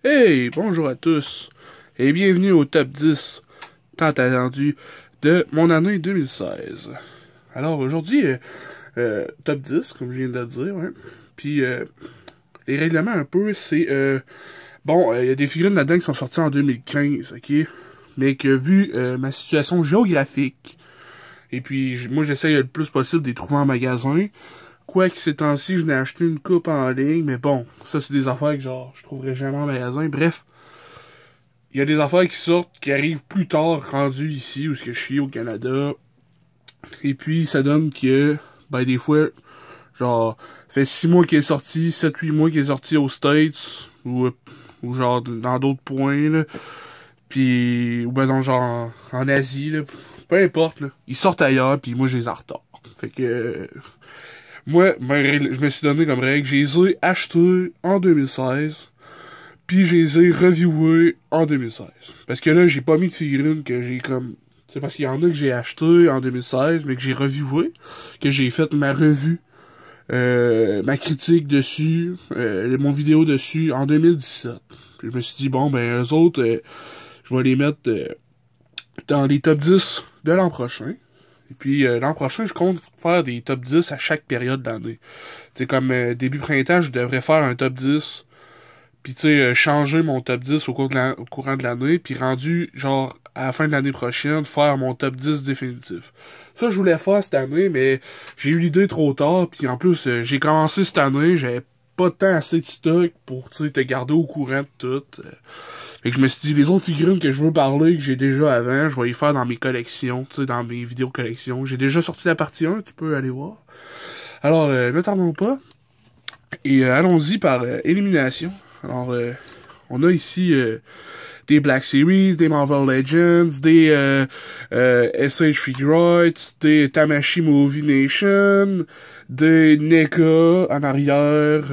Hey, bonjour à tous et bienvenue au top 10 tant attendu de mon année 2016. Alors aujourd'hui, top 10, comme je viens de le dire, hein. Puis les règlements un peu, c'est il y a des figurines là-dedans qui sont sorties en 2015, ok? Mais que vu ma situation géographique, et puis moi j'essaye le plus possible de les trouver en magasin. Quoique ces temps-ci, je n'ai acheté une coupe en ligne, mais bon, ça c'est des affaires que genre je trouverai jamais en magasin. Bref, il y a des affaires qui sortent, qui arrivent plus tard, rendues ici, où ce que je suis au Canada. Et puis ça donne que, des fois, genre, ça fait 6 mois qu'il est sorti, 7-8 mois qu'il est sorti aux States, ou genre dans d'autres points, là. Puis, ou ben dans genre en Asie, là. Peu importe, là. Ils sortent ailleurs, puis moi, je les ai en retard. Fait que, moi, je me suis donné comme règle, je les ai achetés en 2016, puis je les ai reviewés en 2016. Parce que là, j'ai pas mis de figurines que j'ai comme... C'est parce qu'il y en a que j'ai acheté en 2016, mais que j'ai reviewé, que j'ai fait ma revue, ma critique dessus, mon vidéo dessus en 2017. Puis je me suis dit, bon, ben, eux autres, je vais les mettre dans les top 10 de l'an prochain. Et puis l'an prochain, je compte faire des top 10 à chaque période de l'année. C'est comme début printemps, je devrais faire un top 10. Puis tu sais, changer mon top 10 au courant de l'année. Puis rendu, genre, à la fin de l'année prochaine, faire mon top 10 définitif. Ça, je voulais faire cette année, mais j'ai eu l'idée trop tard. Puis en plus, j'ai commencé cette année, j'avais pas tant assez de stock pour, tu sais, te garder au courant de tout. Fait que je me suis dit, les autres figurines que je veux parler, que j'ai déjà avant, je vais les faire dans mes collections, tu sais, dans mes vidéos collections. J'ai déjà sorti la partie 1, tu peux aller voir. Alors, ne tardons pas. Et allons-y par élimination. Alors, on a ici des Black Series, des Marvel Legends, des SH Figuarts, des Tamashii Movie Nation, des NECA en arrière,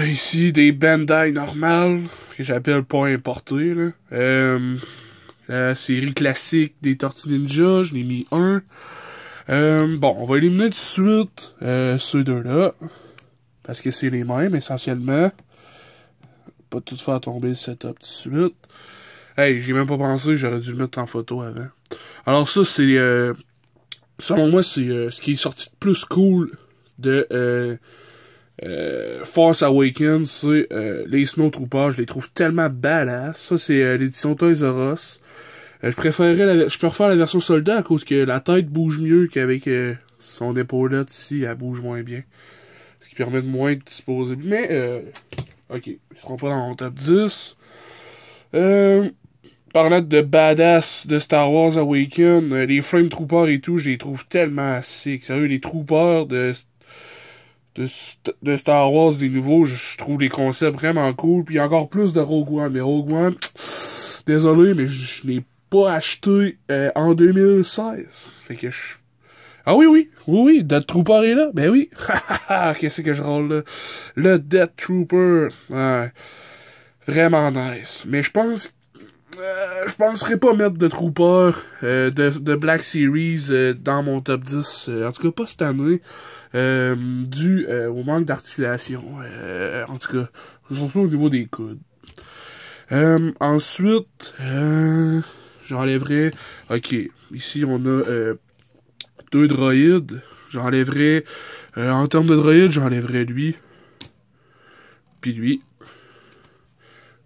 ici des Bandai normales, que j'appelle pas importés, là. La série classique des Tortues Ninja, je l'ai mis un. On va éliminer tout de suite ceux deux-là. Parce que c'est les mêmes, essentiellement. Pas tout faire tomber le setup tout de suite. Hey, j'y ai même pas pensé, j'aurais dû le mettre en photo avant. Alors ça, c'est... selon moi, c'est ce qui est sorti de plus cool de Force Awakens, c'est les Snowtroopers. Je les trouve tellement badass. Ça, c'est l'édition Toys R Us. Je préfère la version soldat à cause que la tête bouge mieux qu'avec son épaulette ici, elle bouge moins bien. Ce qui permet de moins de disposer. Mais, ok, ils seront pas dans mon top 10. Parlant de badass de Star Wars Awaken, les Flame Troopers et tout, je les trouve tellement sick. Sérieux, les Troopers de Star Wars, les nouveaux, je trouve les concepts vraiment cool. Puis encore plus de Rogue One. Mais Rogue One, désolé, mais je l'ai pas acheté en 2016. Fait que Ah oui, Death Trooper est là, ben oui, qu'est-ce que je rôle là, le Death Trooper, ouais, vraiment nice, mais je penserais pas mettre de Trooper, de Black Series, dans mon top 10, en tout cas pas cette année, dû au manque d'articulation, en tout cas, surtout au niveau des coudes. Ensuite, j'enlèverais, ok, ici on a, deux droïdes, j'enlèverais... en termes de droïdes, j'enlèverais lui. Puis lui.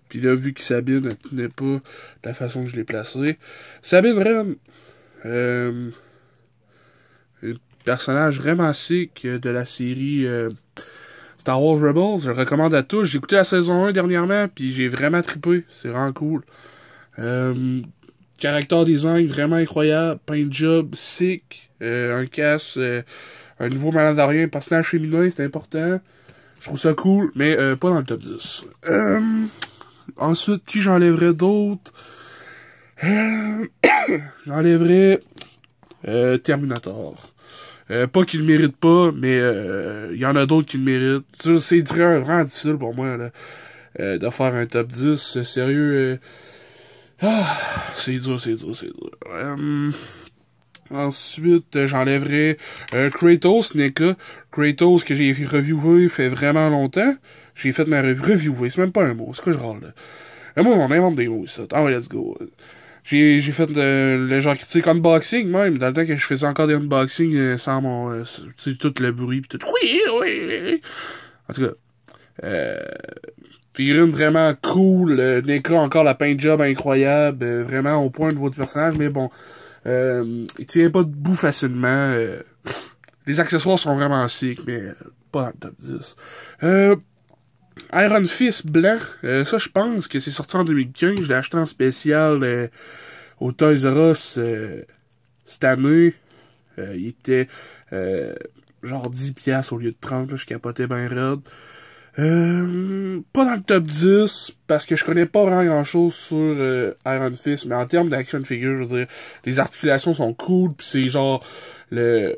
Puis là, vu que Sabine ne tenait pas de la façon que je l'ai placé. Sabine Wren. Un personnage vraiment sick de la série Star Wars Rebels. Je le recommande à tous. J'ai écouté la saison 1 dernièrement, puis j'ai vraiment trippé. C'est vraiment cool. Character design vraiment incroyable, paint job sick, un casque, un nouveau Mandalorian, personnage féminin, c'est important. Je trouve ça cool, mais pas dans le top 10. Ensuite, qui j'enlèverais d'autre? J'enlèverais Terminator. Pas qu'il le mérite pas, mais il y en a d'autres qui le méritent. C'est vraiment difficile pour moi là, de faire un top 10. Sérieux, c'est dur. Ensuite, j'enlèverais Kratos, NECA. Kratos que j'ai reviewé fait vraiment longtemps. J'ai fait ma reviewer, c'est même pas un mot, c'est quoi je râle là? Moi, on invente des mots, ça. Ah ouais, let's go. J'ai fait le genre critique unboxing, même, dans le temps que je faisais encore des unboxings sans mon... tu sais, tout le bruit, pis tout... Oui, oui, oui. En tout cas, figurine vraiment cool, NECA encore la paint job incroyable, vraiment au point de niveau du personnage, mais bon, il tient pas debout facilement, les accessoires sont vraiment sick, mais pas dans le top 10. Iron Fist blanc, ça je pense que c'est sorti en 2015, je l'ai acheté en spécial au Toys R Us cette année, il était genre 10$ au lieu de 30, là, je capotais ben raide. Pas dans le top 10, parce que je connais pas vraiment grand chose sur Iron Fist, mais en termes d'action figure, je veux dire, les articulations sont cool, pis c'est genre le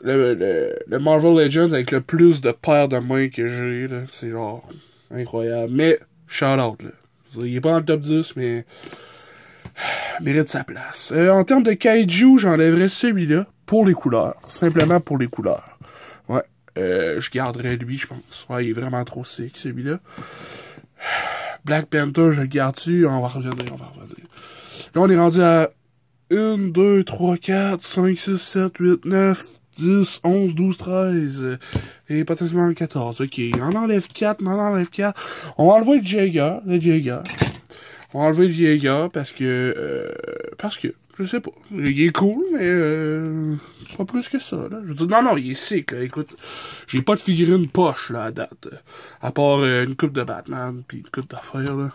Marvel Legends avec le plus de paires de mains que j'ai, là, c'est genre incroyable. Mais, shout out, là. Je veux dire, il est pas dans le top 10, mais mérite sa place. En termes de kaiju, j'enlèverais celui-là pour les couleurs, simplement pour les couleurs. Ouais. Je garderais lui, je pense. Ouais, il est vraiment trop sick, celui-là. Black Panther, je le garde-tu? On va revenir. Là, on est rendu à 1, 2, 3, 4, 5, 6, 7, 8, 9, 10, 11, 12, 13. Et potentiellement le 14. Ok, on enlève 4, On va enlever le Jaeger. On va enlever le Jaeger parce que, je sais pas. Il est cool, mais pas plus que ça, là. Je veux dire, non, il est sick, là. Écoute, j'ai pas de figurine poche, là, à date. À part une coupe de Batman, pis une coupe d'affaires, là.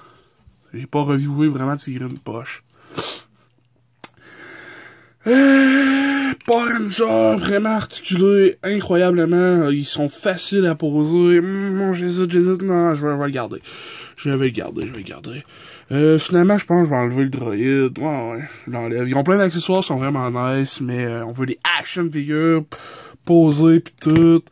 J'ai pas reviewé vraiment de figurine poche. Power Rangers, vraiment articulés, incroyablement. Ils sont faciles à poser. J'hésite. Non, je vais le garder. Je vais le garder. Finalement, je pense que je vais enlever le droïde. Ouais, je l'enlève. Ils ont plein d'accessoires, sont vraiment nice, mais on veut des action figures posées pis tout.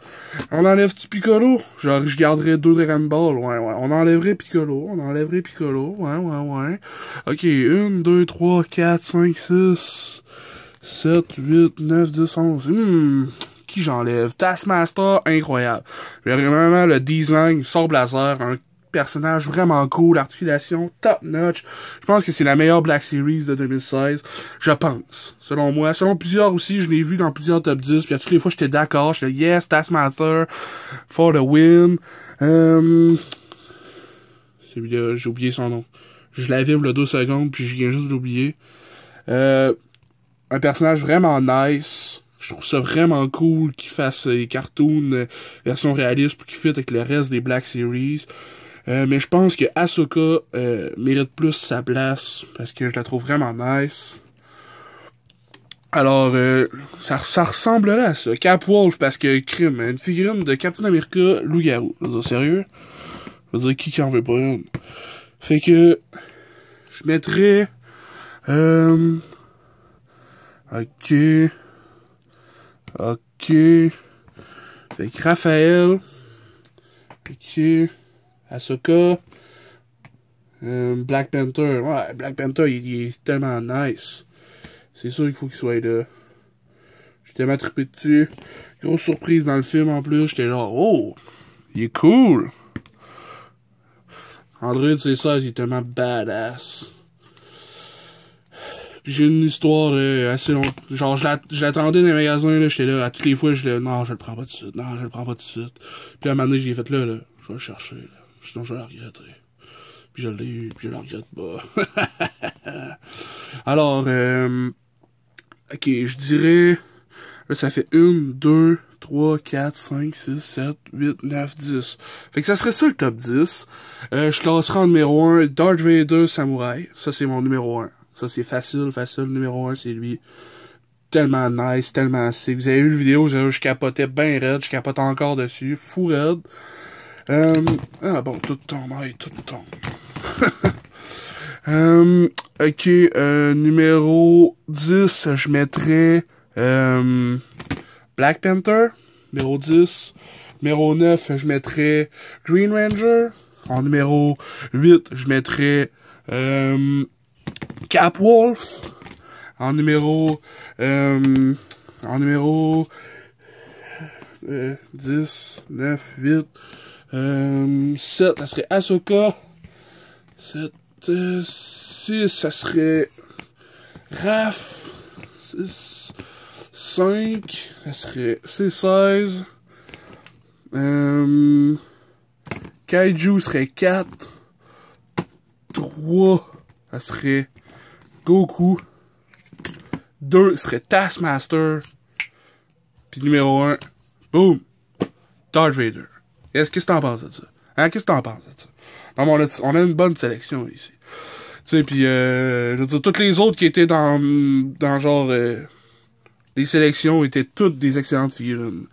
On enlève du Piccolo. Genre, je garderais 2 Dragon Ball. Ouais. On enlèverait Piccolo. Ouais. Ok, 1, 2, 3, 4, 5, 6, 7, 8, 9, 10, 11. Qui j'enlève? Taskmaster, incroyable. Vraiment, le design, sort blazer, un personnage vraiment cool, l'articulation top notch. Je pense que c'est la meilleure Black Series de 2016. Je pense. Selon moi. Selon plusieurs aussi, je l'ai vu dans plusieurs top 10. Puis à toutes les fois, j'étais d'accord. J'étais yes, Taskmaster for the win. Celui-là, j'ai oublié son nom. Je l'avais il y a 2 secondes, puis je viens juste de l'oublier. Un personnage vraiment nice. Je trouve ça vraiment cool qu'il fasse les cartoons version réaliste pour qu'il fit avec le reste des Black Series. Mais je pense que Ahsoka mérite plus sa place parce que je la trouve vraiment nice. Alors, ça ressemblerait à ça. Cap Wolf, parce que crime, une figurine de Captain America loup-garou. Je veux dire, sérieux? Je veux dire, qui en veut pas une? Fait que, je mettrais... Ok. Fait que Raphaël. Ok. Ahsoka. Black Panther. Ouais, Black Panther, il est tellement nice. C'est sûr qu'il faut qu'il soit là. J'ai tellement trippé dessus. Grosse surprise dans le film en plus. J'étais genre, oh, il est cool. Android C16, il est tellement badass. J'ai une histoire assez longue. Genre, je l'attendais dans les magasins, là, j'étais là, à toutes les fois, non, je le prends pas tout de suite. Puis à un moment donné, j'ai fait là, je vais le chercher, là. Sinon, je vais le regretter. Puis je l'ai eu, puis je le regrette pas. Alors, ok, je dirais, là, ça fait 1, 2, 3, 4, 5, 6, 7, 8, 9, 10. Fait que ça serait ça le top 10. Je classerai en numéro 1, Darth Vader Samouraï. Ça, c'est mon numéro 1. Ça, c'est facile, numéro 1, c'est lui. Tellement nice, tellement sick. Vous avez vu la vidéo, je capotais ben raide, je capotais encore dessus. Fou raide. Ah bon, tout tombe, tout tombe. Ok, numéro 10, je mettrais Black Panther. Numéro 10. Numéro 9, je mettrais Green Ranger. En numéro 8, je mettrais Cap Wolf. En numéro... en numéro... 10, 9, 8... 7, ça serait Ahsoka. 7, 6, ça serait Raph. 6, 5, ça serait C16. Kaiju serait 4. 3, ça serait Goku. 2 serait Taskmaster. Puis numéro 1, boom, Darth Vader. Qu'est-ce que t'en penses de ça? Hein? Qu'est-ce que t'en penses de ça? Non, mais on a une bonne sélection ici. Tu sais, puis je veux dire, toutes les autres qui étaient dans genre... les sélections étaient toutes des excellentes figurines.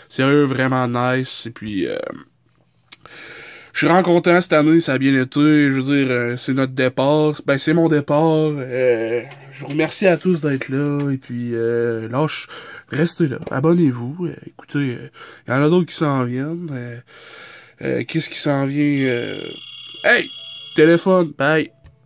Sérieux, vraiment nice. Et puis... je suis vraiment content cette année, ça a bien été. Je veux dire, c'est notre départ. Ben, c'est mon départ. Je vous remercie à tous d'être là. Et puis, restez là. Abonnez-vous. Écoutez, il y en a d'autres qui s'en viennent. Qu'est-ce qui s'en vient? Hey! Téléphone! Bye!